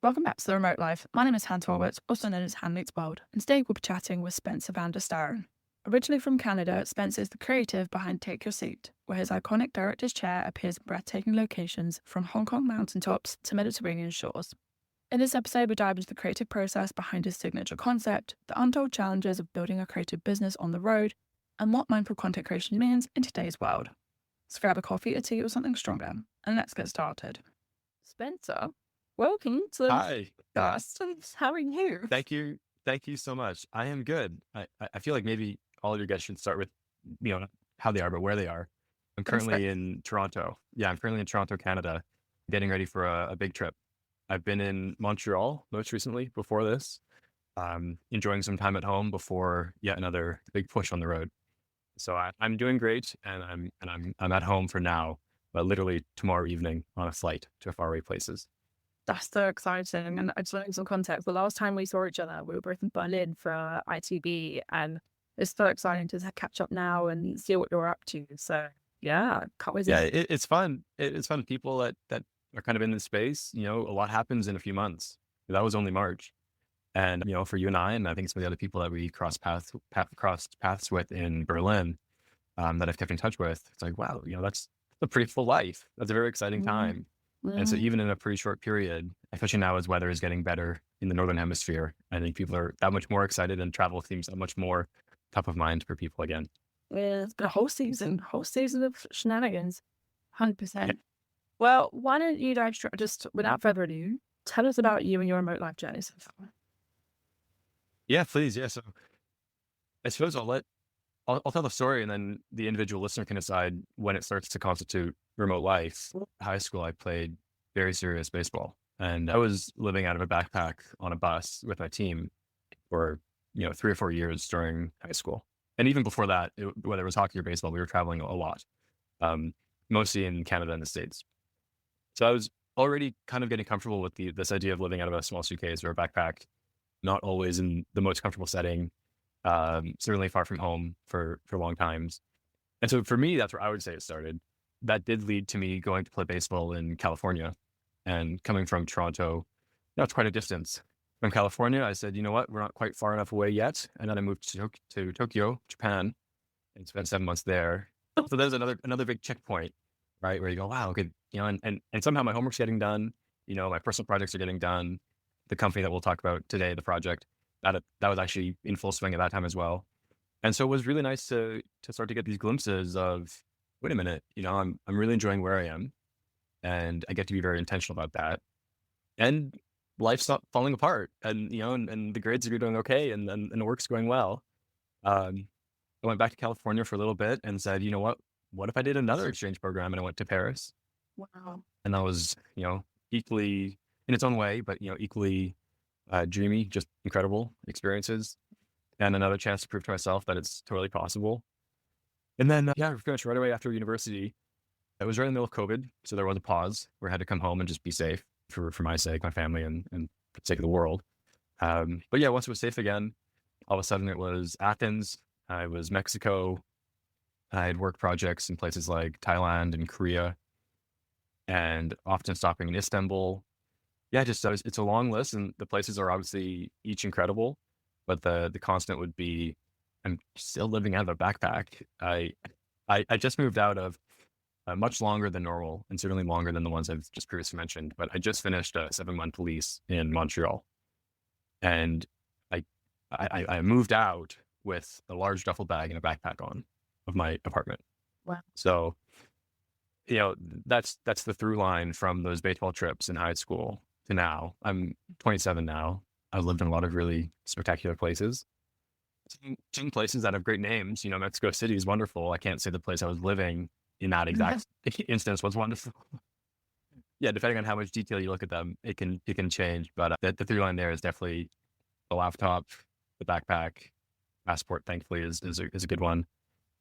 Welcome back to The Remote Life. My name is Han Talbot, also known as Han World, and today we'll be chatting with Spencer VanDerStarren. Originally from Canada, Spencer is the creative behind Take Your Seat, where his iconic director's chair appears in breathtaking locations from Hong Kong mountaintops to Mediterranean shores. In this episode, we dive into the creative process behind his signature concept, the untold challenges of building a creative business on the road, and what mindful content creation means in today's world. So grab a coffee, a tea, or something stronger, and let's get started. Spencer, welcome to the Hi. podcast. How are you? Thank you. Thank you so much. I am good. I feel like maybe all of your guests should start with, not how they are, but where they are. I'm Go for it. currently in Toronto. Yeah, I'm currently in Toronto, Canada, getting ready for a big trip. I've been in Montreal most recently before this, enjoying some time at home before yet another big push on the road. So I'm doing great, and I'm at home for now, but literally tomorrow evening on a flight to faraway places. That's so exciting. And I just want some context. The last time we saw each other, we were both in Berlin for ITB, and it's so exciting to catch up now and see what you're up to. So yeah, can't wait Yeah, to. it's fun. It's fun. People that are kind of in this space, a lot happens in a few months. That was only March, and for you and I think some of the other people that we crossed paths with in Berlin, that I've kept in touch with. It's like, wow, that's a pretty full life. That's a very exciting Mm, time. And so mm. even in a pretty short period, especially now as weather is getting better in the northern hemisphere, I think people are that much more excited, and travel seems that much more top of mind for people again. Yeah, it's been a whole season of shenanigans. 100%. Well, why don't you guys just, without further ado, tell us about you and your remote life journey so far? Yeah, please. Yeah. So I suppose I'll tell the story, and then the individual listener can decide when it starts to constitute remote life. High school, I played very serious baseball, and I was living out of a backpack on a bus with my team for 3 or 4 years during high school, and even before that, whether it was hockey or baseball, we were traveling a lot, um, mostly in Canada and the States. So I was already kind of getting comfortable with this idea of living out of a small suitcase or a backpack, not always in the most comfortable setting, certainly far from home for long times. And so for me, that's where I would say it started. That did lead to me going to play baseball in California, and coming from Toronto, it's quite a distance. From California, I said, you know what, we're not quite far enough away yet. And then I moved to Tokyo, Japan, and spent 7 months there. So there's another big checkpoint, right? Where you go, wow, okay, and somehow my homework's getting done, my personal projects are getting done. The company that we'll talk about today, the project, that was actually in full swing at that time as well. And so it was really nice to start to get these glimpses of, wait a minute, I'm really enjoying where I am, and I get to be very intentional about that. And life's not falling apart, and and the grades are doing okay, and the work's going well. Um, I went back to California for a little bit and said, you know what if I did another exchange program and I went to Paris? Wow. And that was, equally in its own way, but equally dreamy, just incredible experiences, and another chance to prove to myself that it's totally possible. And then, yeah, pretty much right away after university, it was right in the middle of COVID, so there was a pause where I had to come home and just be safe for my sake, my family, and for the sake of the world. But yeah, once it was safe again, all of a sudden it was Athens, I was Mexico. I had work projects in places like Thailand and Korea, and often stopping in Istanbul. Yeah, just it's a long list, and the places are obviously each incredible, but the constant would be, I'm still living out of a backpack. I just moved out of much longer than normal, and certainly longer than the ones I've just previously mentioned. But I just finished a 7 month lease in Montreal, and I, I moved out with a large duffel bag and a backpack on of my apartment. Wow. So that's the through line from those baseball trips in high school to now. I'm 27 now. I've lived in a lot of really spectacular places. Some places that have great names. Mexico City is wonderful. I can't say the place I was living in that exact instance was wonderful. Yeah, depending on how much detail you look at them, it can change. But the through line there is definitely the laptop, the backpack, passport. Thankfully, is a good one,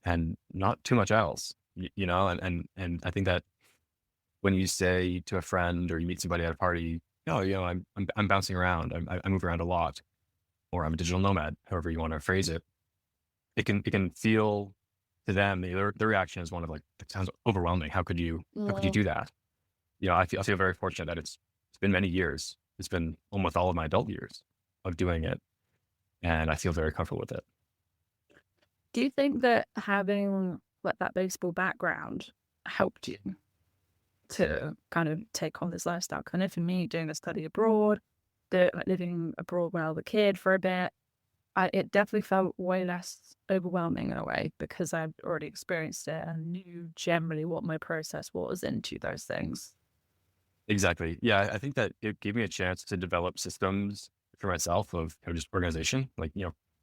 and not too much else. And I think that when you say to a friend or you meet somebody at a party, oh, I'm bouncing around. I move around a lot, or I'm a digital nomad, however you want to phrase it. It can feel to them, their reaction is one of like, that sounds overwhelming. How could you Mm, do that? I feel very fortunate that it's been many years It's been almost all of my adult years of doing it, and I feel very comfortable with it. Do you think that having like that baseball background helped you to kind of take on this lifestyle? Kind of for me, doing the study abroad, like living abroad when I was a kid for a bit, it definitely felt way less overwhelming in a way because I'd already experienced it and knew generally what my process was into those things. Exactly. Yeah, I think that it gave me a chance to develop systems for myself of just organization, like,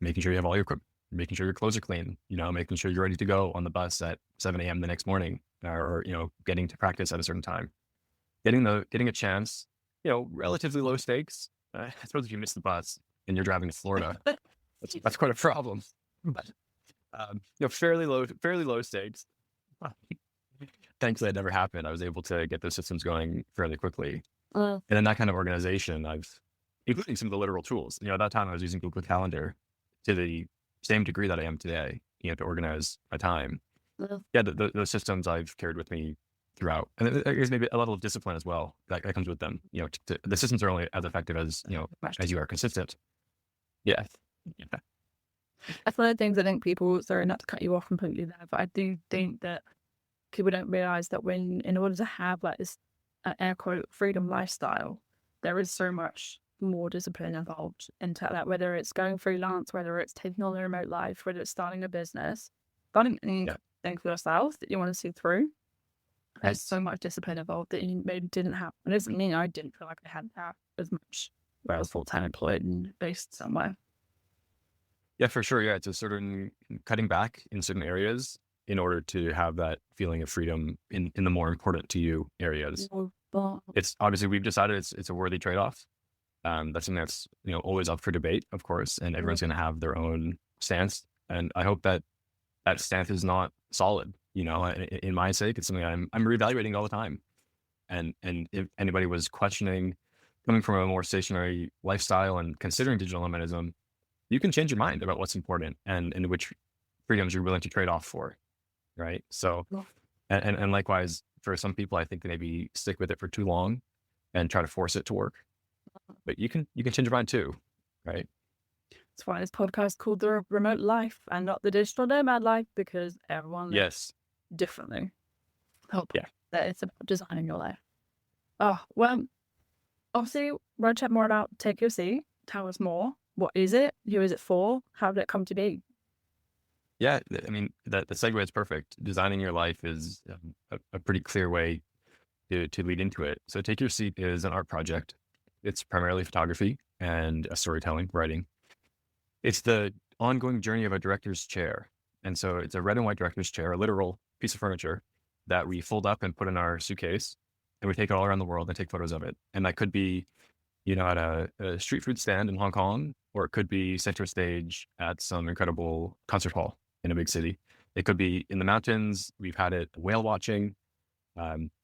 making sure you have all your equipment, making sure your clothes are clean, making sure you're ready to go on the bus at 7 a.m. the next morning, or, getting to practice at a certain time. Getting a chance, relatively low stakes. I suppose if you miss the bus and you're driving to Florida, that's quite a problem. But fairly low stakes. Thankfully, that never happened. I was able to get those systems going fairly quickly. Uh, And in that kind of organization, including some of the literal tools. At that time, I was using Google Calendar to the same degree that I am today, to organize my time. uh, Yeah, those systems I've carried with me throughout. And there's maybe a level of discipline as well that comes with them. The systems are only as effective as you are consistent. Yeah. Yeah. That's one of the things I think people, sorry, not to cut you off completely there, but I do think that people don't realize that in order to have like this air quote freedom lifestyle, there is so much more discipline involved into that, whether it's going freelance, whether it's taking on a remote life, whether it's starting a business, starting Yeah. anything for yourself that you want to see through. There's so much discipline involved that you maybe didn't have. And it doesn't mean I didn't feel like I had that as much where I was full-time employed and based somewhere. Yeah, for sure. Yeah, it's a certain cutting back in certain areas in order to have that feeling of freedom in the more important to you areas. But It's obviously we've decided it's a worthy trade-off. That's something that's always up for debate, of course, and everyone's going to have their own stance. And I hope that stance is not solid. In my sake, it's something I'm reevaluating all the time. And if anybody was questioning coming from a more stationary lifestyle and considering digital nomadism, you can change your mind about what's important and which freedoms you're willing to trade off for, right? So, and likewise, for some people, I think they maybe stick with it for too long and try to force it to work. But you can change your mind too, right? that's why this podcast is called The Remote Life and not the Digital Nomad Life, because everyone lives Yes. differently. Hope Yeah. that it's about designing your life. Oh, well, obviously, we're going to chat more about Take Your Seat. Tell us more. What is it? Who is it for? How did it come to be? Yeah. I mean, the segue is perfect. Designing your life is a pretty clear way to lead into it. So Take Your Seat is an art project. It's primarily photography and storytelling, writing. It's the ongoing journey of a director's chair. And so it's a red and white director's chair, a literal piece of furniture that we fold up and put in our suitcase, and we take it all around the world and take photos of it. And that could be, at a street food stand in Hong Kong, or it could be center stage at some incredible concert hall in a big city. It could be in the mountains. We've had it whale watching.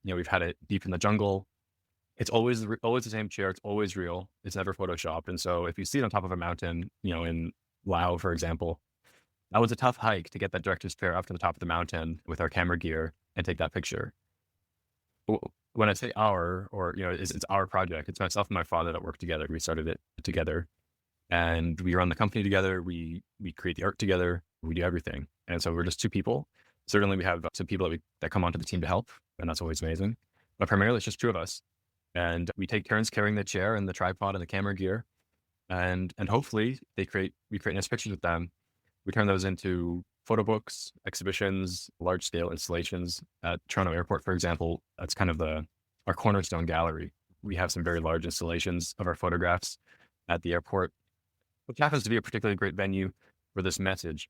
We've had it deep in the jungle. It's always the same chair. It's always real. It's never photoshopped. And so if you see it on top of a mountain, in Laos, for example, that was a tough hike to get that director's chair up to the top of the mountain with our camera gear and take that picture. When I say our, or, it's our project, it's myself and my father that work together. We started it together and we run the company together. We create the art together. We do everything. And so we're just two people. Certainly we have some people that come onto the team to help, and that's always amazing. But primarily it's just two of us. And we take turns carrying the chair and the tripod and the camera gear. And hopefully we create nice pictures with them. We turn those into photo books, exhibitions, large scale installations at Toronto Airport, for example. That's kind of our cornerstone gallery. We have some very large installations of our photographs at the airport, which happens to be a particularly great venue for this message.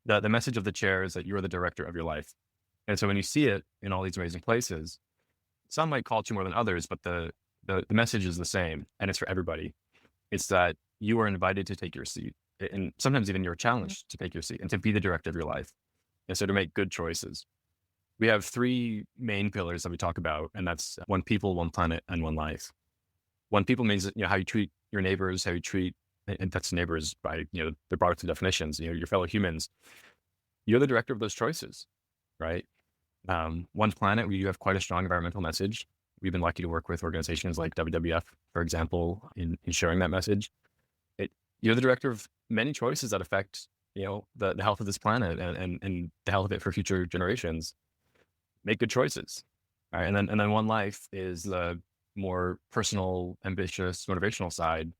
The message of the chair is that you're the director of your life. And so when you see it in all these amazing places, some might call to more than others, but the message is the same, and it's for everybody. It's that you are invited to take your seat, and sometimes even you're challenged to take your seat and to be the director of your life, and so to make good choices. We have three main pillars that we talk about, and that's one people, one planet, and one life. One people means how you treat your neighbors, how you treat, and that's neighbors by the broadest of definitions. Your fellow humans. You're the director of those choices, right? One planet, where you have quite a strong environmental message. we've been lucky to work with organizations like WWF, for example, in sharing that message. You're the director of many choices that affect, the health of this planet and the health of it for future generations. Make good choices. All right. And then one life is the more personal, ambitious, motivational side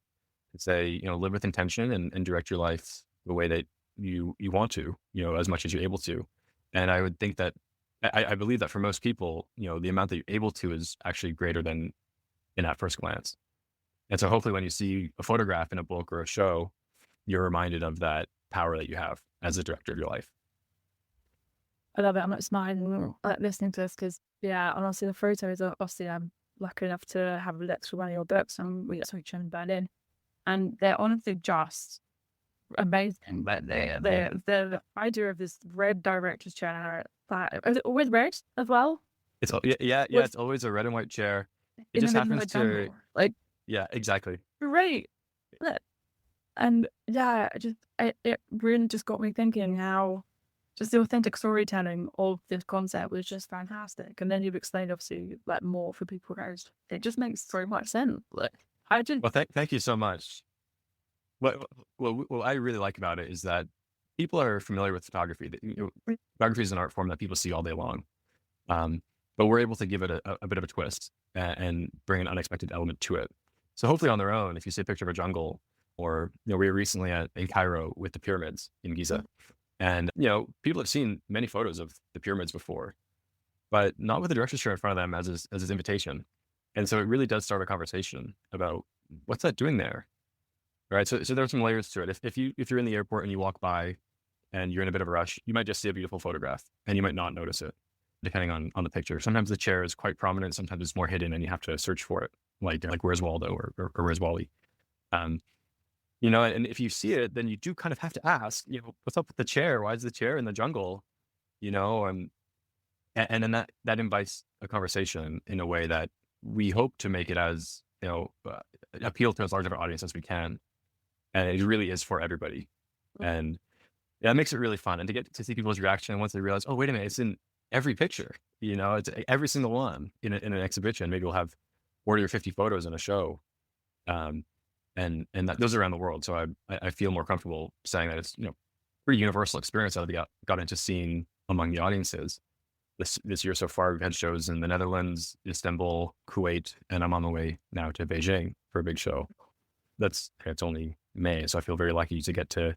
to say, live with intention and direct your life the way that you want to, as much as you're able to. And I would think that I believe that for most people, the amount that you're able to is actually greater than in at first glance. And so hopefully when you see a photograph in a book or a show, you're reminded of that power that you have as the director of your life. I love it. I'm like smiling like listening to this because, yeah, honestly, the photos are obviously I'm lucky enough to have a look through one of your books and we saw each other in Berlin. And they're honestly just amazing. But the idea of this red director's chair, is it always red as well? Yeah. With It's always a red and white chair. It in the just middle of happens a to, jungle. Like, yeah, exactly. great. Look. And yeah, it really just got me thinking how just the authentic storytelling of this concept was just fantastic. And then you've explained obviously like more for people guys. It just makes so much sense. Like I just Well, thank you so much. What I really like about it is that people are familiar with photography. Photography is an art form that people see all day long, um, but we're able to give it a bit of a twist and bring an unexpected element to it. So hopefully on their own, if you see a picture of a jungle, or we were recently in Cairo with the pyramids in Giza, and people have seen many photos of the pyramids before, but not with the director's chair in front of them as his invitation. And so it really does start a conversation about what's that doing there. Right. So there are some layers to it. If you're in the airport and you walk by and you're in a bit of a rush, you might just see a beautiful photograph and you might not notice it, depending on the picture. Sometimes the chair is quite prominent, sometimes it's more hidden and you have to search for it, like where's Waldo or where's Wally. Um, and if you see it, then you do kind of have to ask, what's up with the chair? Why is the chair in the jungle? You know, and then that invites a conversation in a way that we hope to make it as, appeal to as large of an audience as we can. And it really is for everybody. And that makes it really fun. And to get to see people's reaction once they realize, oh, wait a minute, it's in every picture, it's every single one in an exhibition. Maybe we'll have 40 or 50 photos in a show. And those are around the world. So I feel more comfortable saying that it's, pretty universal experience that I got into seeing among the audiences. This year so far, we've had shows in the Netherlands, Istanbul, Kuwait, and I'm on the way now to Beijing for a big show. It's only May, so I feel very lucky to get to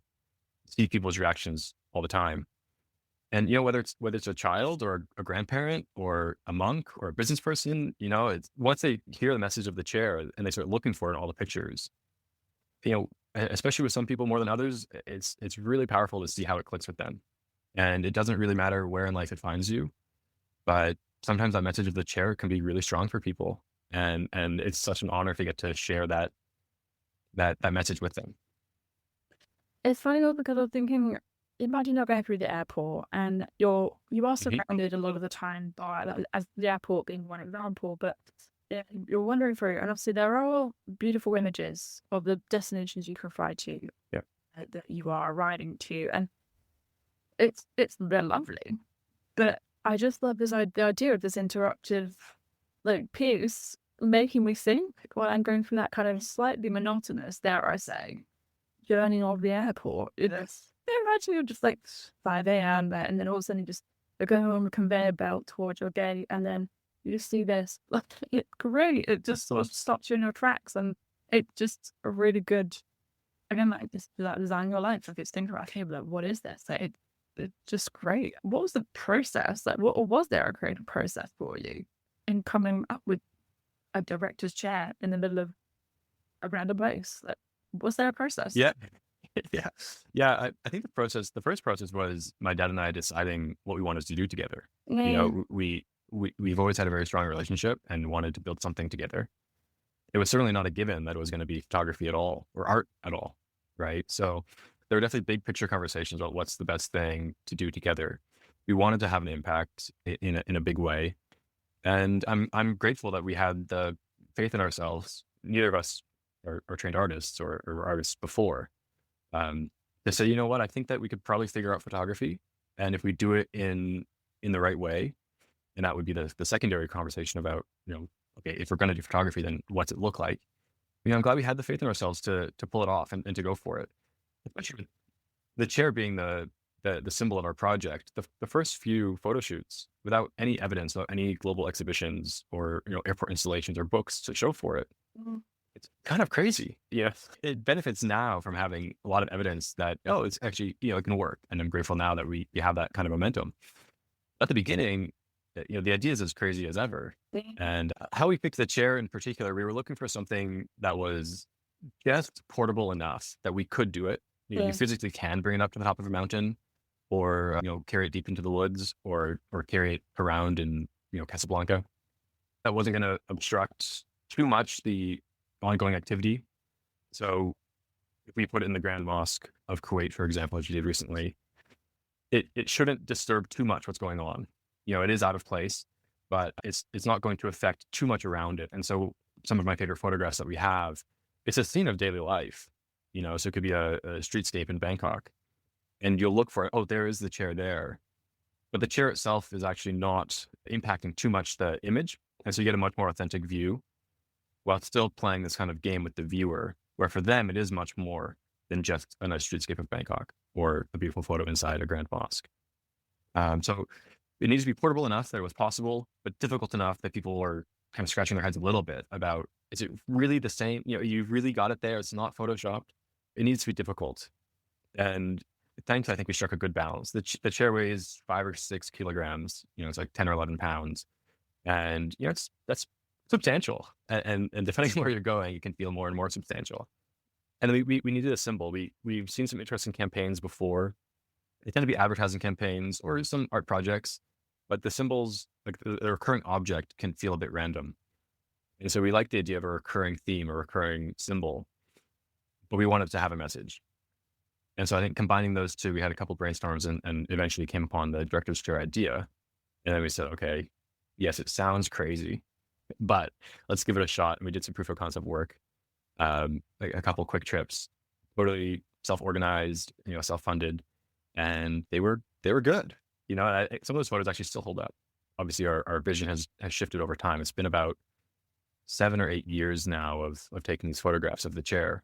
see people's reactions all the time. And whether it's a child or a grandparent or a monk or a business person, it's once they hear the message of the chair and they start looking for it in all the pictures, especially with some people more than others, it's really powerful to see how it clicks with them. And it doesn't really matter where in life it finds you, but sometimes that message of the chair can be really strong for people. And it's such an honor to get to share that message with them. it's funny though because I was thinking, imagine you're going through the airport and you are surrounded a lot of the time by as the airport being one example, but yeah, you're wandering through, and obviously there are all beautiful images of the destinations you can fly to, Yeah. that you are arriving to, and they're lovely. But I just love the idea of this interruptive, like piece, making me think while I'm going through that kind of slightly monotonous, dare I say, journey of the airport. Imagine you're just like 5 a.m. and then all of a sudden you just go on the conveyor belt towards your gate, and then you just see this. It's great. It just sort of stops you in your tracks, and it's just a really good. Again, like just like designing your life. If it's thinking about, okay, like, what is this? Like, it's just great. What was the process? Like, what was there a creative process for you in coming up with a director's chair in the middle of a random place? Like, was there a process? Yeah. Yeah. I think the first process was my dad and I deciding what we wanted to do together. We've always had a very strong relationship and wanted to build something together. It was certainly not a given that it was going to be photography at all or art at all, right? So there were definitely big picture conversations about what's the best thing to do together. We wanted to have an impact in a big way, and I'm grateful that we had the faith in ourselves. Neither of us are trained artists or artists before, to say, you know what, I think that we could probably figure out photography, and if we do it in the right way, and that would be the secondary conversation about okay, if we're going to do photography, then what's it look like? I'm glad we had the faith in ourselves to pull it off and to go for it. Especially with the chair being the symbol of our project. The first few photo shoots, without any evidence, without any global exhibitions or airport installations or books to show for it, Mhm. it's kind of crazy. Yeah, it benefits now from having a lot of evidence that, oh, it's actually it can work, and I'm grateful now that we have that kind of momentum. At the beginning, the idea is as crazy as ever. And how we picked the chair in particular, we were looking for something that was just portable enough that we could do it. You Yeah. physically can bring it up to the top of a mountain, or carry it deep into the woods, or carry it around in Casablanca. That wasn't going to obstruct too much the ongoing activity. So if we put it in the Grand Mosque of Kuwait, for example, as you did recently, it shouldn't disturb too much what's going on. It is out of place, but it's not going to affect too much around it. And so some of my favorite photographs that we have, it's a scene of daily life. So it could be a streetscape in Bangkok, and you'll look for it. Oh, there is the chair there, but the chair itself is actually not impacting too much the image, and so you get a much more authentic view while still playing this kind of game with the viewer, where for them it is much more than just a nice streetscape of Bangkok or a beautiful photo inside a grand mosque. So it needs to be portable enough that it was possible, but difficult enough that people are kind of scratching their heads a little bit about, is it really the same? You've really got it there. It's not photoshopped. It needs to be difficult. And thankfully, I think we struck a good balance. The chair weighs 5 or 6 kilograms. It's like 10 or 11 pounds. And, that's substantial. And depending on where you're going, it can feel more and more substantial. And then we needed a symbol. We've seen some interesting campaigns before. They tend to be advertising campaigns or some art projects, but the symbols, like the recurring object, can feel a bit random. And so we like the idea of a recurring theme, a recurring symbol, but we wanted to have a message. And so I think combining those two, we had a couple brainstorms and eventually came upon the director's chair idea. And then we said, okay, yes, it sounds crazy, but let's give it a shot. And we did some proof of concept work, like a couple quick trips, totally self-organized, self-funded, and they were good. Some of those photos actually still hold up. Obviously, our vision has shifted over time. It's been about 7 or 8 years now of taking these photographs of the chair.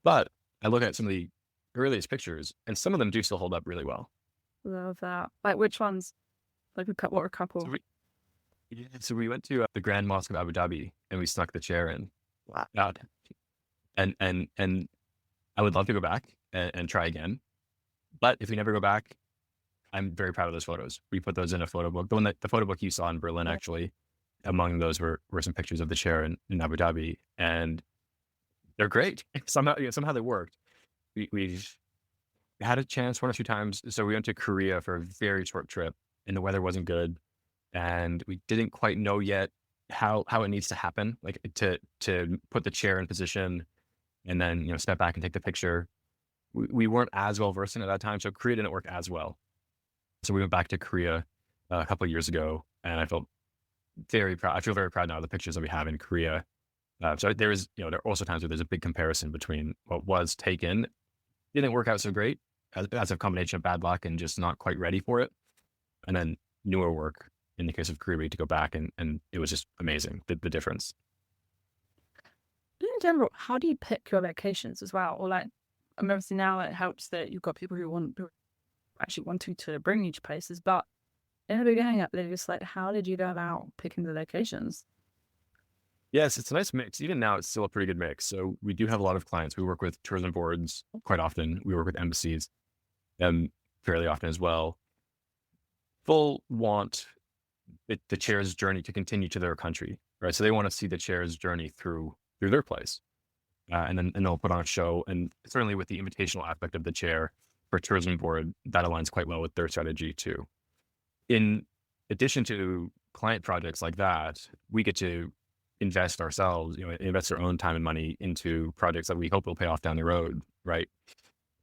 But I look at some of the earliest pictures, and some of them do still hold up really well. Love that. Like which ones? Like what were a couple? So we went to the Grand Mosque of Abu Dhabi, and we snuck the chair in. Wow. Out. And I would love to go back and try again. But if we never go back, I'm very proud of those photos. We put those in a photo book. The photo book you saw in Berlin, actually, among those were some pictures of the chair in Abu Dhabi, and they're great. Somehow they worked. We've had a chance 1 or 2 times. So we went to Korea for a very short trip, and the weather wasn't good, and we didn't quite know yet how it needs to happen, like to put the chair in position, and then step back and take the picture. We weren't as well versed in it at that time, so Korea didn't work as well. So we went back to Korea a couple of years ago, and I felt very proud. I feel very proud now of the pictures that we have in Korea. So there are also times where there's a big comparison between what was taken, didn't work out so great, as a combination of bad luck and just not quite ready for it, and then newer work in the case of Korea to go back, and it was just amazing, the difference. In general, how do you pick your locations as well? Or like, I mean, obviously now it helps that you've got people who actually wanting to bring you to places, but in the beginning, they're just like, how did you go about picking the locations? Yes, it's a nice mix. Even now, it's still a pretty good mix. So we do have a lot of clients. We work with tourism boards quite often. We work with embassies fairly often as well. Full want the chair's journey to continue to their country, right? So they want to see the chair's journey through their place, and they'll put on a show. And certainly with the invitational aspect of the chair for tourism board, that aligns quite well with their strategy too. In addition to client projects like that, we get to invest ourselves, invest our own time and money into projects that we hope will pay off down the road, right?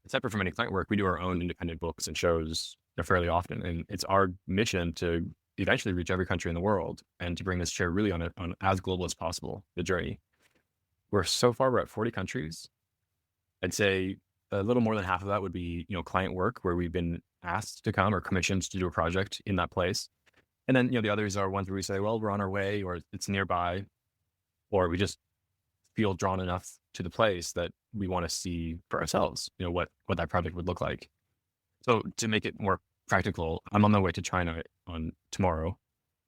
Separate from any client work, we do our own independent books and shows fairly often, and it's our mission to eventually reach every country in the world and to bring this chair really on as global as possible, the journey. We're at 40 countries. I'd say a little more than half of that would be, client work where we've been asked to come or commissioned to do a project in that place. And then, the others are ones where we say, well, we're on our way, or it's nearby, or we just feel drawn enough to the place that we want to see for ourselves, what that project would look like. So to make it more practical, I'm on my way to China on tomorrow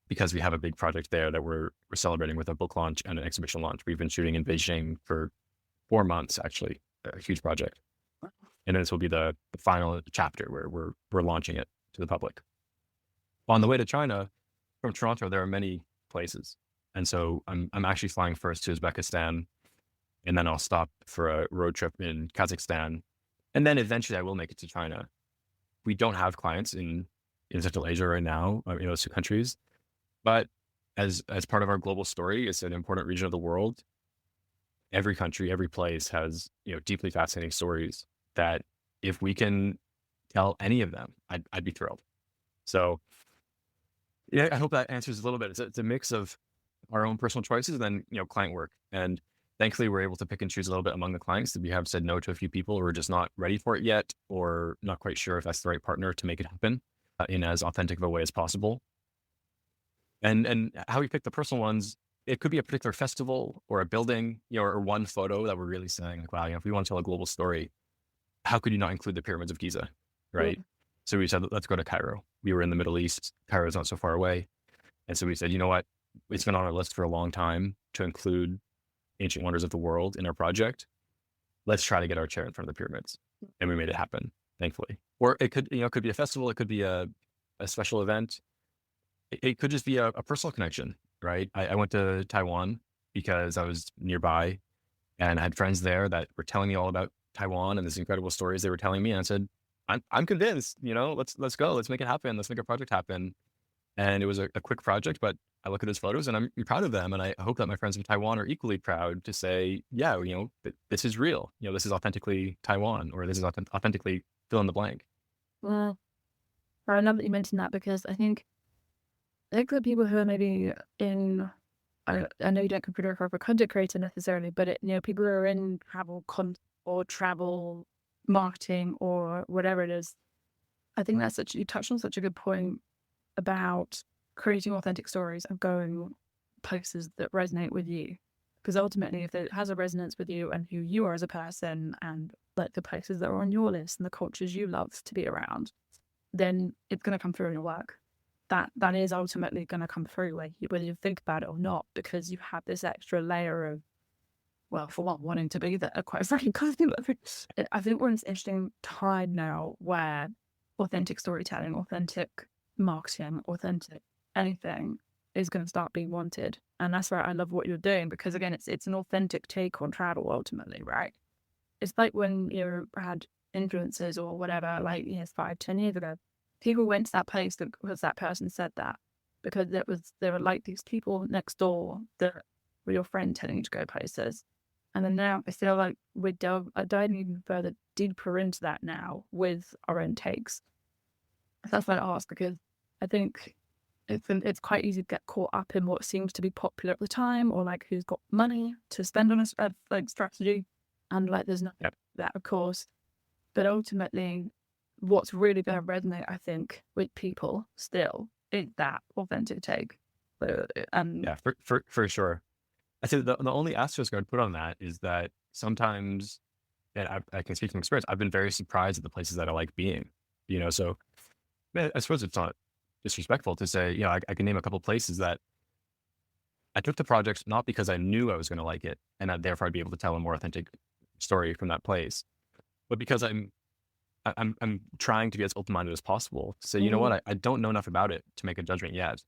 because we have a big project there that we're celebrating with a book launch and an exhibition launch. We've been shooting in Beijing for 4 months, actually, a huge project. And this will be the final chapter where we're launching it to the public. On the way to China from Toronto, there are many places. And so I'm actually flying first to Uzbekistan, and then I'll stop for a road trip in Kazakhstan. And then eventually I will make it to China. We don't have clients in Central Asia right now, in those two countries. But as part of our global story, it's an important region of the world. Every country, every place has, deeply fascinating stories that if we can tell any of them, I'd be thrilled. So yeah, I hope that answers a little bit. It's a mix of our own personal choices and then, client work. And thankfully, we're able to pick and choose a little bit among the clients. That we have said no to a few people who are just not ready for it yet, or not quite sure if that's the right partner to make it happen in as authentic of a way as possible. And how we pick the personal ones, it could be a particular festival or a building, or one photo that we're really saying, like, wow, if we want to tell a global story, how could you not include the pyramids of Giza, right? Mm. So we said, let's go to Cairo. We were in the Middle East. Cairo is not so far away. And so we said, you know what? It's been on our list for a long time to include ancient wonders of the world in our project. Let's try to get our chair in front of the pyramids. And we made it happen, thankfully. Or it could, could be a festival. It could be a special event. It could just be a personal connection, right? I went to Taiwan because I was nearby and I had friends there that were telling me all about Taiwan and these incredible stories they were telling me. And I said, I'm convinced, let's go, let's make it happen. Let's make a project happen. And it was a quick project, but I look at those photos and I'm proud of them. And I hope that my friends in Taiwan are equally proud to say, yeah, this is real. This is authentically Taiwan, or this is authentically fill in the blank. Well, I love that you mentioned that because I think the people who are maybe in, I know you don't consider yourself a content creator necessarily, but people who are in or travel marketing or whatever it is, I think you touched on such a good point about creating authentic stories and going places that resonate with you. Because ultimately, if it has a resonance with you and who you are as a person and like the places that are on your list and the cultures you love to be around, then it's going to come through in your work. That is ultimately going to come through whether you think about it or not, because you have this extra layer of, well, for one, wanting to be there, quite frankly. I think we're in this interesting time now where authentic storytelling, authentic marketing, authentic anything is going to start being wanted. And that's why I love what you're doing, because again, it's an authentic take on travel ultimately, right? It's like when you had influencers or whatever, 5-10 years ago, people went to that place because that person said that, because there were like these people next door that were your friend telling you to go places. And then now I feel like we're diving even further deeper into that now with our own takes. That's why I ask, because I think it's quite easy to get caught up in what seems to be popular at the time, or who's got money to spend on a strategy, and there's nothing that, of course. But ultimately, what's really going to resonate, I think, with people still is that authentic take. Yeah, for sure. I think the only asterisk I'd put on that is that sometimes, and I can speak from experience, I've been very surprised at the places that I like being. So I suppose it's not disrespectful to say, I can name a couple places that I took the project not because I knew I was going to like it and that therefore I'd be able to tell a more authentic story from that place, but because I'm trying to be as open-minded as possible to say, you know what, I don't know enough about it to make a judgment yet.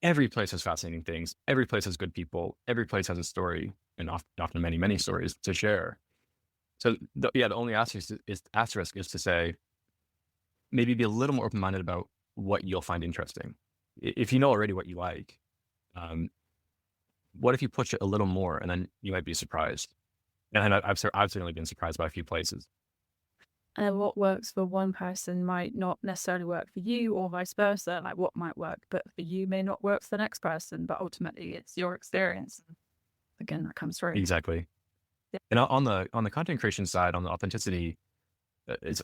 Every place has fascinating things. Every place has good people. Every place has a story, and often many, many stories to share. So the only asterisk is to say, maybe be a little more open-minded about what you'll find interesting. If you know already what you like, what if you push it a little more, and then you might be surprised. And I've certainly been surprised by a few places. And what works for one person might not necessarily work for you, or vice versa. What might work, but for you may not work for the next person. But ultimately, it's your experience. Again, that comes through. Exactly. Yeah. And on the content creation side, on the authenticity, it's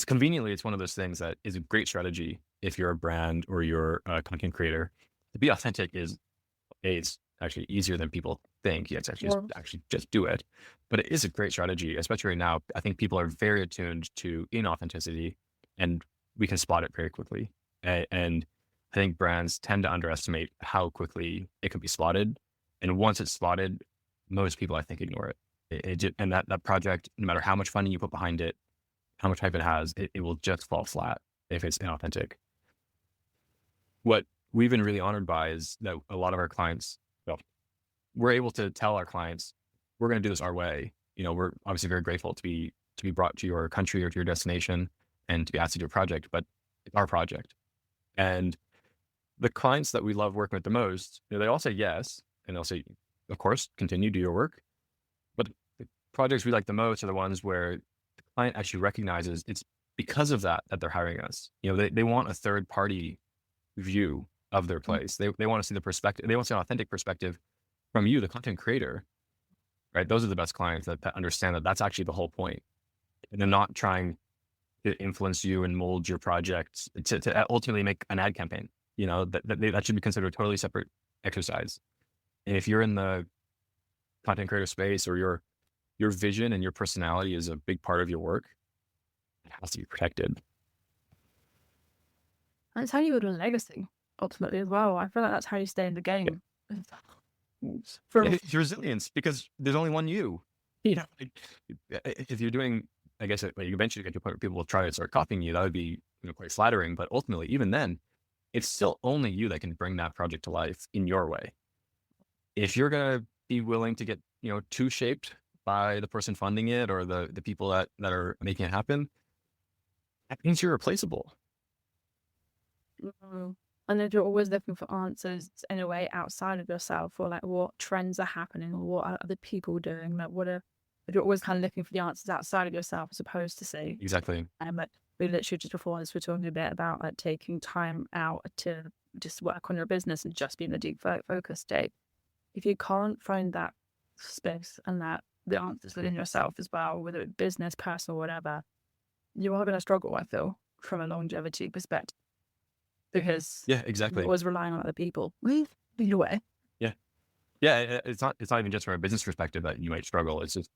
conveniently, it's one of those things that is a great strategy if you're a brand or you're a content creator, to be authentic is actually easier than people think. Yeah, it's Well, actually just do it. But it is a great strategy, especially right now. I think people are very attuned to inauthenticity, and we can spot it very quickly. And I think brands tend to underestimate how quickly it can be spotted. And once it's spotted, most people, I think, ignore it. And that project, no matter how much funding you put behind it, how much hype it has, it will just fall flat if it's inauthentic. What we've been really honored by is that a lot of our clients, well, we're able to tell our clients, we're going to do this our way. We're obviously very grateful to be brought to your country or to your destination and to be asked to do a project, but it's our project. And the clients that we love working with the most, they all say yes, and they'll say, of course, continue, do your work. But the projects we like the most are the ones where the client actually recognizes it's because of that they're hiring us. They want a third party view of their place. They want to see the perspective. They want to see an authentic perspective from you, the content creator, right? Those are the best clients that understand that that's actually the whole point. And they're not trying to influence you and mold your projects to ultimately make an ad campaign. That should be considered a totally separate exercise. And if you're in the content creator space, or your vision and your personality is a big part of your work, it has to be protected. and it's how you build a legacy ultimately as well. I feel like that's how you stay in the Yeah. game. For It's resilience, because there's only one you. Like, if you're doing, I guess, you eventually get to a point where people will try to start copying you. That would be quite flattering. But ultimately, even then, it's still only you that can bring that project to life in your way. If you're gonna be willing to get too shaped by the person funding it or the people that are making it happen, that means you're replaceable. And then you're always looking for answers in a way outside of yourself, or like what trends are happening, or what are other people doing. Like you're always kind of looking for the answers outside of yourself, as opposed to say, Exactly. like we literally just before this, we're talking a bit about like taking time out to just work on your business and just be in a deep focus state. If you can't find that space and that the answers within yourself as well, whether it's business, personal, whatever, you are going to struggle, I feel, from a longevity perspective, because Yeah, you're exactly. always relying on other people. Either way. Yeah. Yeah, it's not even just from a business perspective that you might struggle. It's just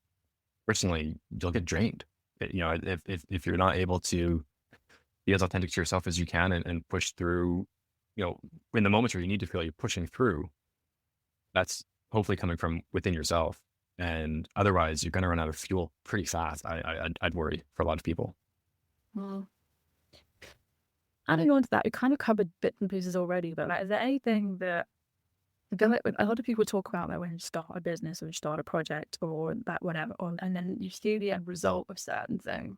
personally, you'll get drained. If you're not able to be as authentic to yourself as you can, and push through, in the moments where you need to feel like you're pushing through, that's hopefully coming from within yourself. And otherwise, you're going to run out of fuel pretty fast. I'd worry for a lot of people. Well, adding on to that, we kind of covered bits and pieces already, but like, is there anything that I feel like a lot of people talk about that when you start a business or you start a project or that whatever, and then you see the end result of certain thing,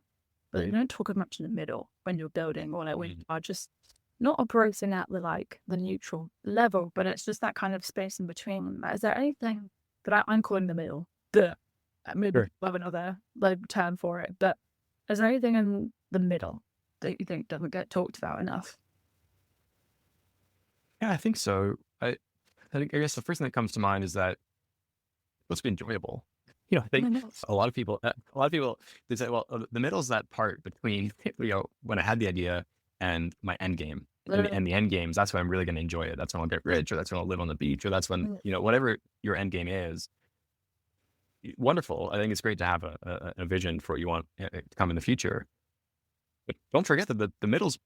but you don't talk as much in the middle when you're building, or like when you are just not operating at the neutral level, but it's just that kind of space in between. Like, is there anything that I'm calling the middle? That maybe Sure. we'll have another term for it, but is there anything in the middle that you think doesn't get talked about enough? Yeah, I think so. I guess the first thing that comes to mind is that it's supposed to be enjoyable. I think a lot of people, they say, well, the middle is that part between, when I had the idea and my end game. And the end games, that's when I'm really going to enjoy it. That's when I'll get rich, or that's when I'll live on the beach, or that's when, whatever your end game is. Wonderful. I think it's great to have a vision for what you want to come in the future. But don't forget that the middle's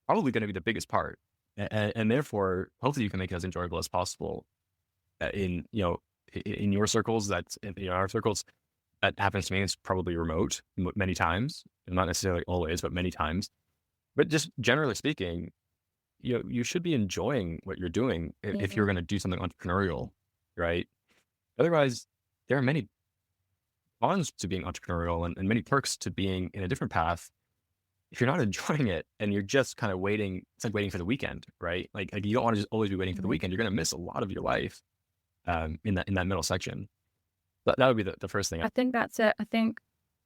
probably going to be the biggest part. And therefore, hopefully you can make it as enjoyable as possible in your circles. That's in our circles. That happens to me. It's probably remote many times, not necessarily always, but many times. But just generally speaking, you should be enjoying what you're doing if you're going to do something entrepreneurial, right? Otherwise, there are many cons to being entrepreneurial, and many perks to being in a different path. If you're not enjoying it and you're just kind of waiting, it's like waiting for the weekend, right? Like you don't want to just always be waiting for the weekend. You're going to miss a lot of your life in that middle section. That would be the first thing. I think that's it. I think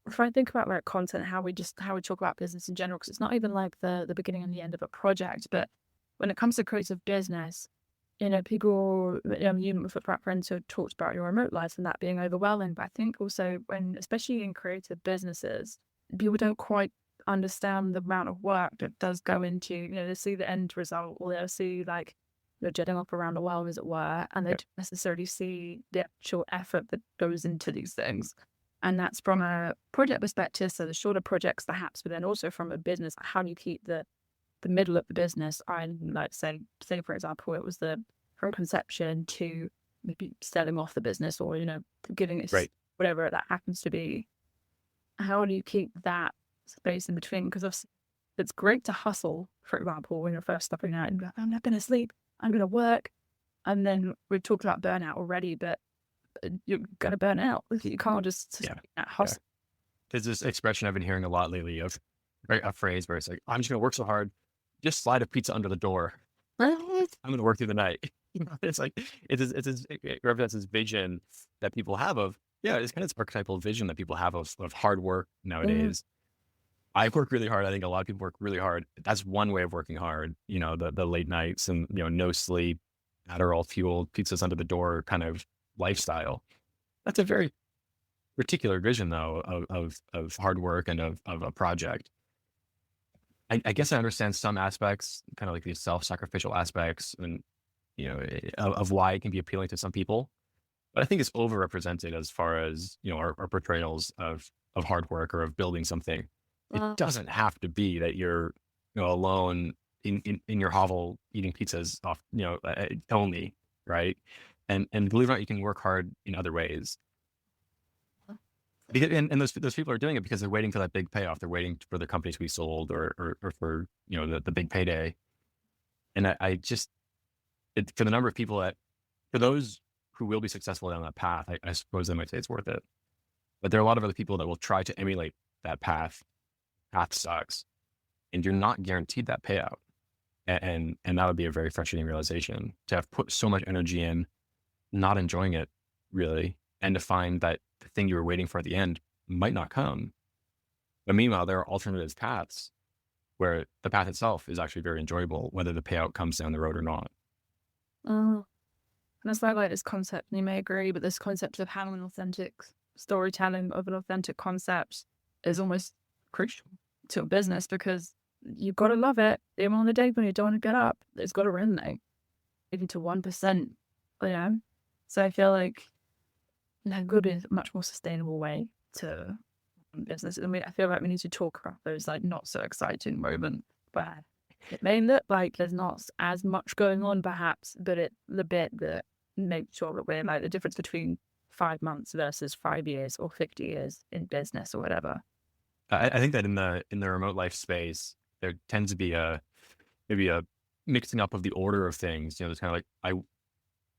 if I think about like content, how we talk about business in general, because it's not even like the beginning and the end of a project, but when it comes to creative business, people, you for friends who talked about your remote life and that being overwhelming. But I think also especially in creative businesses, people don't quite understand the amount of work that does go into, they see the end result, or they'll see like you're jetting up around the world, as it were, and they Yep. don't necessarily see the actual effort that goes into these things. And that's from a project perspective, so the shorter projects perhaps, but then also from a business, how do you keep the middle of the business? I like say for example, it was the from conception to maybe selling off the business, or giving it Right. whatever that happens to be. How do you keep that space in between? Because it's great to hustle, for example, when you're first stepping out and go, I'm not going to sleep, I'm going to work. And then we've talked about burnout already, but you're going to burn out. You can't just Yeah. sustain that Yeah. hustle. There's this expression I've been hearing a lot lately of a phrase where it's like, I'm just going to work so hard, just slide a pizza under the door. I'm going to work through the night. It's like, it represents this vision that people have of, yeah, it's kind of this archetypal vision that people have of hard work Mm, nowadays. I work really hard. I think a lot of people work really hard. That's one way of working hard, the late nights and, no sleep, Adderall fueled, pizzas under the door kind of lifestyle. That's a very particular vision though of hard work and of a project. I guess I understand some aspects, kind of like these self-sacrificial aspects and, of why it can be appealing to some people. But I think it's overrepresented as far as, our portrayals of hard work or of building something. It uh, doesn't have to be that you're, alone in your hovel eating pizzas off, only, right? And believe it or not, you can work hard in other ways. Because, and those people are doing it because they're waiting for that big payoff. They're waiting for the company to be sold or for, the big payday. And I just, for the number of people for those who will be successful down that path, I suppose they might say it's worth it. But there are a lot of other people that will try to emulate that path. Path sucks, and you're not guaranteed that payout. And that would be a very frustrating realization to have put so much energy in, not enjoying it really, and to find that the thing you were waiting for at the end might not come. But meanwhile, there are alternative paths where the path itself is actually very enjoyable, whether the payout comes down the road or not. uh, and it's like this concept, and you may agree, but this concept of having an authentic storytelling of an authentic concept is almost crucial to a business, because you've got to love it. Even on the day when you don't want to get up, it's got to resonate, even to 1%, So I feel like that could be a much more sustainable way to run business. I mean, I feel like we need to talk about those like not so exciting moments where it may look like there's not as much going on, perhaps, but the bit that makes sure that we're like the difference between 5 months versus 5 years or 50 years in business or whatever. I think that in the remote life space, there tends to be maybe a mixing up of the order of things. It's kind of like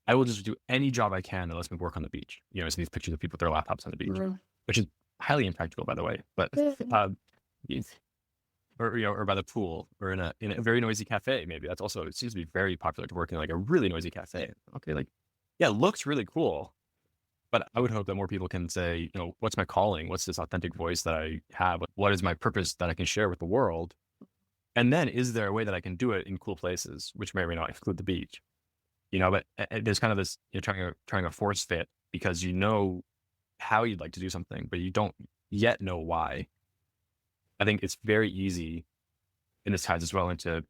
I will just do any job I can that lets me work on the beach. So these pictures of people with their laptops on the beach, Mm. which is highly impractical, by the way. But um, or by the pool, or in a very noisy cafe. Maybe that's also, it seems to be very popular to work in like a really noisy cafe. Okay, like yeah, it looks really cool. But I would hope that more people can say, what's my calling? What's this authentic voice that I have? What is my purpose that I can share with the world? And then is there a way that I can do it in cool places, which may or may not include the beach? But there's kind of this, trying to force fit because you know how you'd like to do something, but you don't yet know why. I think it's very easy, and this ties as well into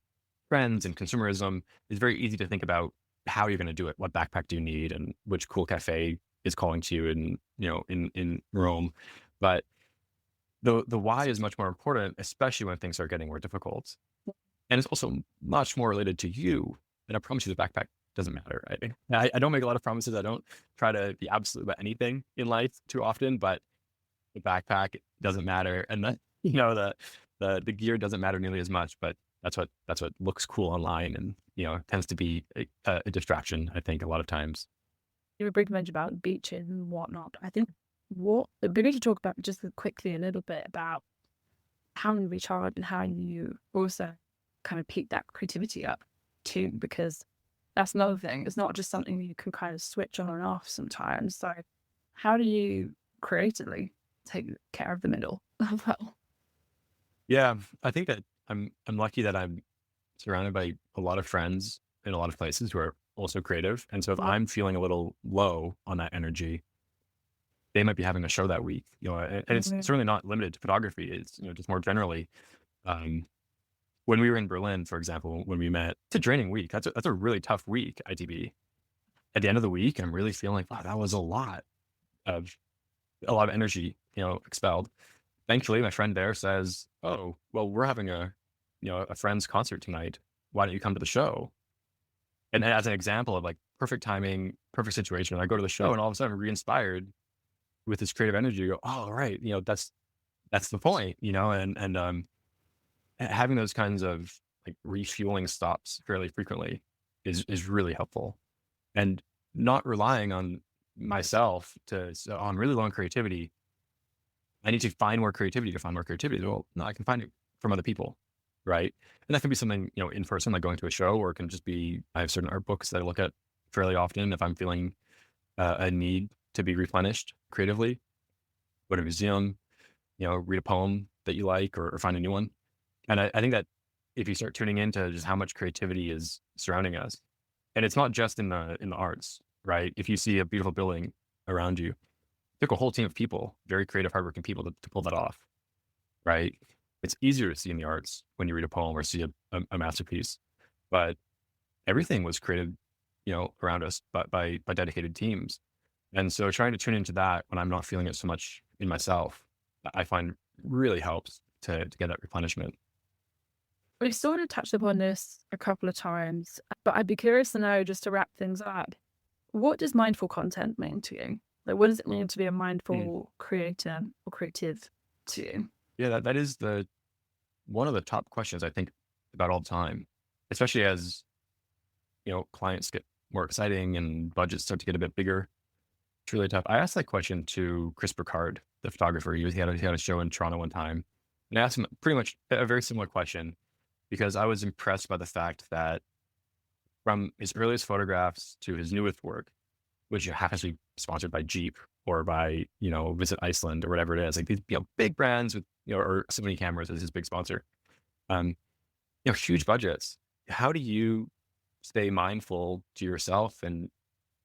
trends and consumerism. It's very easy to think about how you're going to do it. What backpack do you need, and which cool cafe is calling to you in Rome? But the why is much more important, especially when things are getting more difficult. And it's also much more related to you. And I promise you, the backpack doesn't matter. I don't make a lot of promises. I don't try to be absolute about anything in life too often, but the backpack doesn't matter, and the gear doesn't matter nearly as much. But that's what looks cool online, and tends to be a distraction. I think a lot of times. You were briefly mentioned about beaches and whatnot. I think it'd be good to talk about just quickly a little bit about how you recharge and how you also kind of keep that creativity up too, because that's another thing. It's not just something you can kind of switch on and off sometimes. So how do you creatively take care of the middle? Well, Yeah, I think that I'm lucky that I'm surrounded by a lot of friends in a lot of places who are also creative. And so if well, I'm feeling a little low on that energy, they might be having a show that week, and it's Mhm. certainly not limited to photography. It's, just more generally, um, when we were in Berlin, for example, when we met, it's a draining week. That's a really tough week, ITB. At the end of the week, I'm really feeling like, wow, that was of a lot of energy, expelled. Thankfully, my friend there says, "Oh, well, we're having a friend's concert tonight. Why don't you come to the show?" And as an example of like perfect timing, perfect situation, I go to the show and all of a sudden I'm re-inspired with this creative energy. You go, "Oh, right, that's the point," having those kinds of like refueling stops fairly frequently is really helpful, and not relying on myself to say, "Oh, I'm really low on creativity. I need to find more creativity to find more creativity." Well, no, I can find it from other people, right? And that can be something, in person, like going to a show, or it can just be I have certain art books that I look at fairly often if I'm feeling a need to be replenished creatively. Go to a museum, read a poem that you like, or find a new one. And I think that if you start tuning into just how much creativity is surrounding us, and it's not just in the arts, right? If you see a beautiful building around you, it took a whole team of people, very creative, hardworking people to pull that off, right? It's easier to see in the arts when you read a poem or see a masterpiece, but everything was created, around us, but by dedicated teams. And so trying to tune into that when I'm not feeling it so much in myself, I find really helps to get that replenishment. We've sort of touched upon this a couple of times, but I'd be curious to know, just to wrap things up, what does mindful content mean to you? Like, what does it mean to be a Mm. mindful creator or creative to you? Yeah, that is the one of the top questions I think about all the time, especially as clients get more exciting and budgets start to get a bit bigger. It's really tough. I asked that question to Chris Burkard, the photographer. He had a show in Toronto one time, and I asked him pretty much a very similar question because I was impressed by the fact that from his earliest photographs to his newest work, which happens to be sponsored by Jeep or by Visit Iceland or whatever it is, like these big brands with or Sony cameras as his big sponsor, um, huge budgets. How do you stay mindful to yourself? And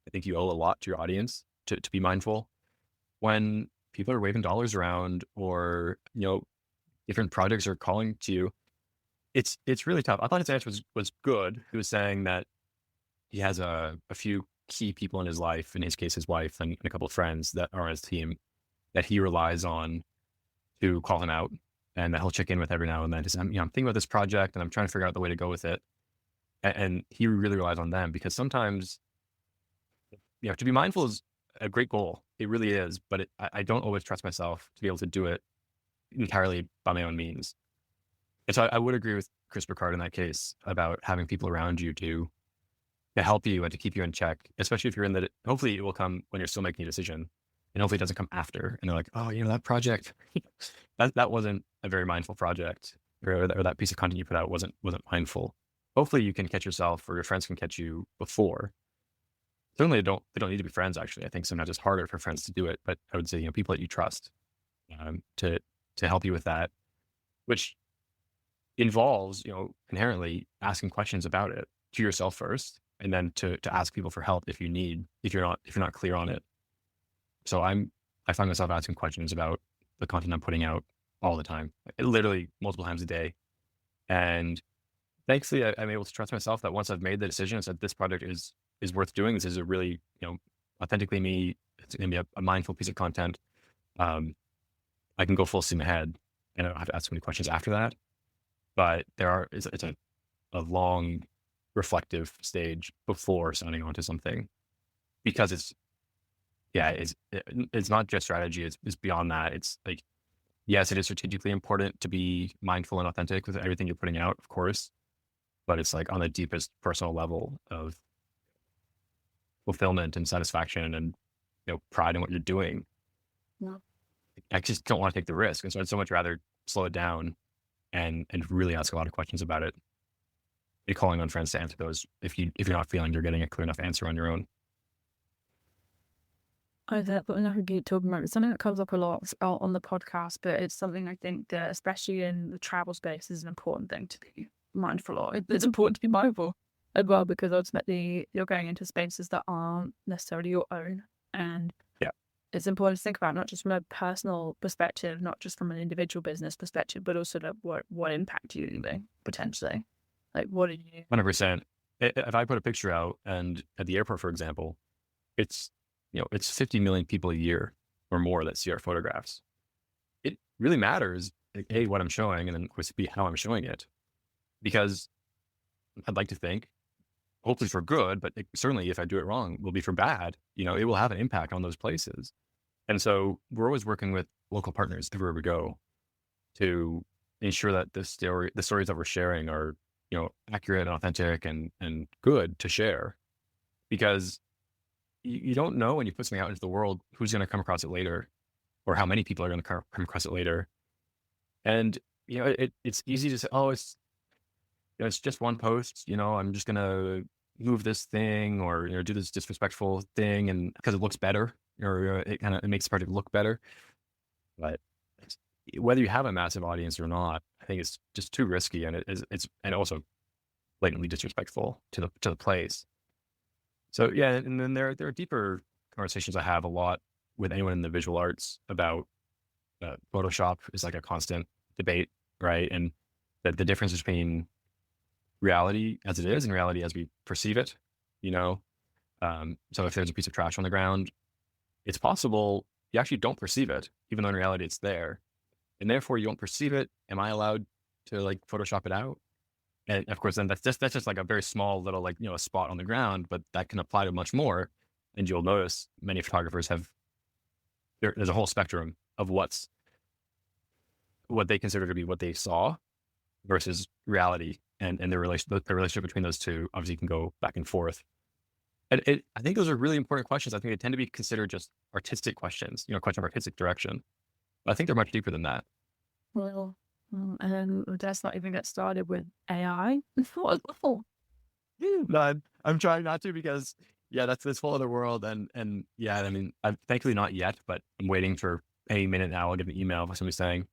I think you owe a lot to your audience to be mindful when people are waving dollars around, or different projects are calling to you. It's really tough. I thought his answer was good. He was saying that he has a few key people in his life, in his case his wife and a couple of friends that are on his team, that he relies on to call him out, and that he'll check in with every now and then. Just, I'm thinking about this project and I'm trying to figure out the way to go with it. And he really relies on them because sometimes, to be mindful is a great goal. It really is, but I don't always trust myself to be able to do it entirely by my own means. And so I would agree with Chris Burkard in that case about having people around you to help you and to keep you in check, especially if you're in the hopefully it will come when you're still making a decision, and hopefully it doesn't come after. And they're like, "Oh, that project, that wasn't a very mindful project, or that piece of content you put out wasn't mindful." Hopefully you can catch yourself, or your friends can catch you before. Certainly they don't need to be friends, actually. I think sometimes it's harder for friends to do it, but I would say, people that you trust, to help you with that, which involves, inherently asking questions about it to yourself first, and then to ask people for help if you're not clear on it. So I find myself asking questions about the content I'm putting out all the time, literally multiple times a day. And thankfully, I'm able to trust myself that once I've made the decision and said this project is worth doing, this is a really authentically me. It's going to be a mindful piece of content. Um, I can go full steam ahead, and I don't have to ask so many questions after that. But it's a long reflective stage before signing on to something, because it's not just strategy. It's beyond that. It's like, yes, it is strategically important to be mindful and authentic with everything you're putting out, of course, but it's like on the deepest personal level of fulfillment and satisfaction and pride in what you're doing. Yeah. I just don't want to take the risk, and so I'd so much rather slow it down and really ask a lot of questions about it, and calling on friends to answer those if you're not feeling you're getting a clear enough answer on your own. I think that another good talking about. It's something that comes up a lot on the podcast, but it's something I think that, especially in the travel space, is an important thing to be mindful of. It's important to be mindful as well, because ultimately you're going into spaces that aren't necessarily your own, and Yeah. it's important to think about, not just from a personal perspective, not just from an individual business perspective, but also like what impact are you leaving potentially? Like, what are you? 100%. If I put a picture out and at the airport, for example, it's, it's 50 million people a year or more that see our photographs. It really matters, like, A, what I'm showing, and then of course B, how I'm showing it. Because I'd like to think, hopefully for good, but certainly if I do it wrong, will be for bad. It will have an impact on those places. And so we're always working with local partners everywhere we go to ensure that the stories that we're sharing are, accurate and authentic and good to share. Because you don't know when you put something out into the world who's going to come across it later, or how many people are going to come across it later. And it's easy to say, oh, it's just one post. I'm just gonna move this thing, or do this disrespectful thing, and because it looks better, or it makes the project look better. But whether you have a massive audience or not, I think it's just too risky, and it's and also blatantly disrespectful to the place. So yeah, and then there are deeper conversations I have a lot with anyone in the visual arts about Photoshop is like a constant debate, right? And the difference between reality as it is and reality as we perceive it, you know? So if there's a piece of trash on the ground, it's possible you actually don't perceive it, even though in reality it's there. And therefore you don't perceive it. Am I allowed to like Photoshop it out? And of course, then that's just like a very small little, like, a spot on the ground, but that can apply to much more. And you'll notice many photographers there's a whole spectrum of what they consider to be what they saw versus reality, and the relationship between those two obviously can go back and forth. And I think those are really important questions. I think they tend to be considered just artistic questions, question of artistic direction. But I think they're much deeper than that. Well, and let's not even get started with AI. Oh, No, I'm trying not to, because yeah, that's this whole other world, and yeah, I mean, I'm thankfully not yet, but I'm waiting for any minute now. I'll get an email from somebody saying,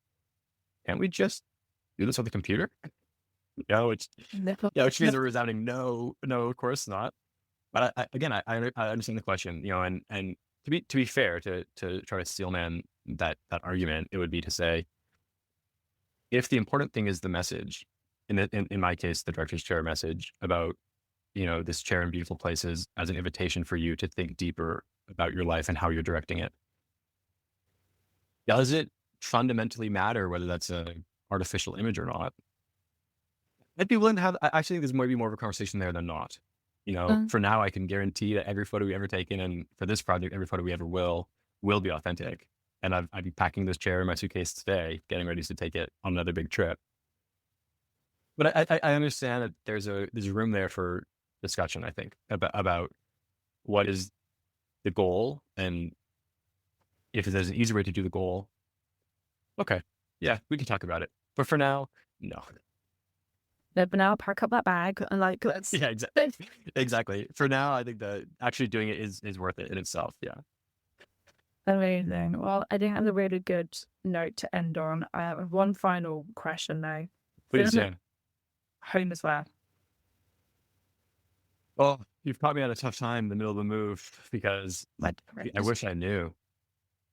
"Can't we just do this on the computer?" Which never, which means never. a resounding no, no, of course not. But again, I understand the question, and to be fair, to try to steelman that argument, it would be to say, if the important thing is the message, in my case, the director's chair message about, this chair in beautiful places as an invitation for you to think deeper about your life and how you're directing it. Does it fundamentally matter whether that's a artificial image or not? I'd be willing to have. I actually think there's maybe more of a conversation there than not. For now, I can guarantee that every photo we ever taken, and for this project, every photo we ever will be authentic. And I'd be packing this chair in my suitcase today, getting ready to take it on another big trip. But I understand that there's a room there for discussion, I think, about what is the goal, and if there's an easy way to do the goal, okay, yeah, we can talk about it. But for now, no. But now pack up that bag and like let's. Yeah, exactly. For now, I think that actually doing it is worth it in itself. Yeah. Amazing. Well, I think that's a really good note to end on. I have one final question though. Please, Feeling yeah. home as well. Well, you've caught me at a tough time in the middle of the move, because I wish I knew.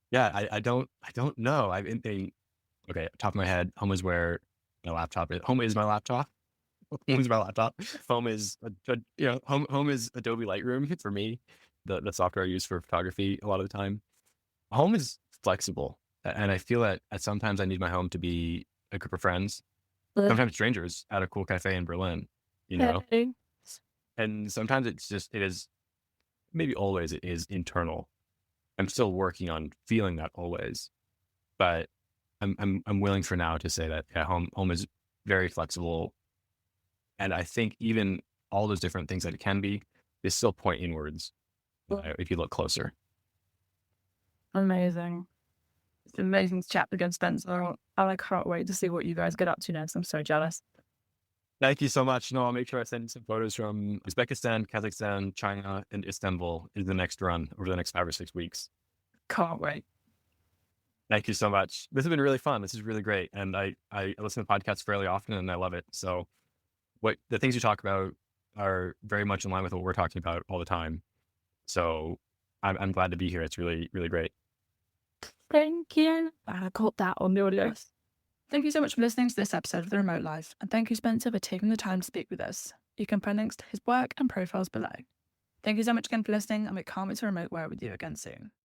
Yeah, I don't know. Okay, top of my head, home is where my laptop is. Home is my laptop. Home is my laptop. Home is home is Adobe Lightroom for me, the software I use for photography a lot of the time. Home is flexible, and I feel that at sometimes I need my home to be a group of friends, sometimes strangers at a cool cafe in Berlin, Hey. and sometimes it is, maybe always it is internal. I'm still working on feeling that always, but I'm willing for now to say that, yeah, home is very flexible, and I think even all those different things that it can be, they still point inwards if you look closer. Amazing. It's an amazing chat again, Spencer. I can't wait to see what you guys get up to next. I'm so jealous. Thank you so much. No, I'll make sure I send you some photos from Uzbekistan, Kazakhstan, China, and Istanbul in the next run over the next 5 or 6 weeks. Can't wait. Thank you so much. This has been really fun. This is really great. And I listen to podcasts fairly often, and I love it. So what the things you talk about are very much in line with what we're talking about all the time. So I'm glad to be here. It's really, really great. Thank you. I got that on the audio. Thank you so much for listening to this episode of The Remote Life, and thank you, Spencer, for taking the time to speak with us. You can find links to his work and profiles below. Thank you so much again for listening, and we can't wait to remote work with you again soon.